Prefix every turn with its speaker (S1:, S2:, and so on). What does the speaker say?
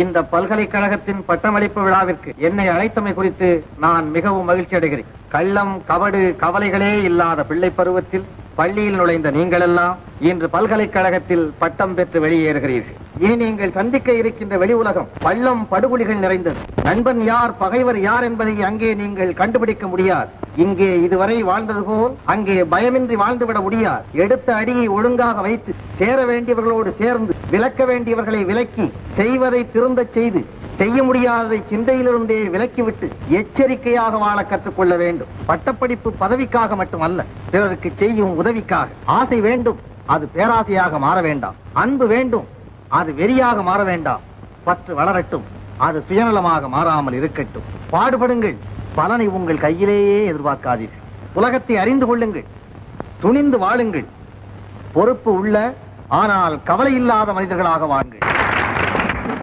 S1: இந்த பல்கலைக்கழகத்தின் பட்டமளிப்பு விழாவிற்கு என்னை அழைத்தமை குறித்து நான் மிகவும் மகிழ்ச்சி அடைகிறேன். கள்ளம், கபடு, கவலைகளே இல்லாத பிள்ளை பருவத்தில் பள்ளியில் நுழைந்த நீங்கள் எல்லாம் இன்று பல்கலைக்கழகத்தில் பட்டம் பெற்று வெளியேறுகிறீர்கள். இனி நீங்கள் சந்திக்க இருக்கின்ற வெளி உலகம் பள்ளம், படுகொலிகள் நிறைந்தது. நண்பன் யார், பகைவர் யார் என்பதை அங்கே நீங்கள் கண்டுபிடிக்க முடியாது. இங்கே இதுவரை வாழ்ந்தது போல் அங்கே பயமின்றி வாழ்ந்துவிட முடியாது. எடுத்த அடியை ஒழுங்காக வைத்து சேர வேண்டியவர்களோடு சேர்ந்து விலக்க வேண்டியவர்களை விலக்கி செய்வதை திருந்தச் செய்து செய்ய முடியாததை சிந்தையிலிருந்தே விலக்கிவிட்டு எச்சரிக்கையாக வாழ கற்றுக்கொள்ள வேண்டும். பட்டப்படிப்பு பதவிக்காக மட்டுமல்ல, பிறருக்கு செய்யும் உதவிக்காக. ஆசை வேண்டும், அது பேராசையாக மாற வேண்டாம். அன்பு வேண்டும், அது வெறியாக மாற வேண்டாம். பற்று வளரட்டும், அது சுயநலமாக மாறாமல் இருக்கட்டும். பாடுபடுங்கள், பலனை உங்கள் கையிலேயே எதிர்பார்க்காதீர்கள். உலகத்தை அறிந்து கொள்ளுங்கள், துணிந்து வாழுங்கள். பொறுப்பு உள்ள ஆனால் கவலை இல்லாத மனிதர்களாக வாழுங்கள்.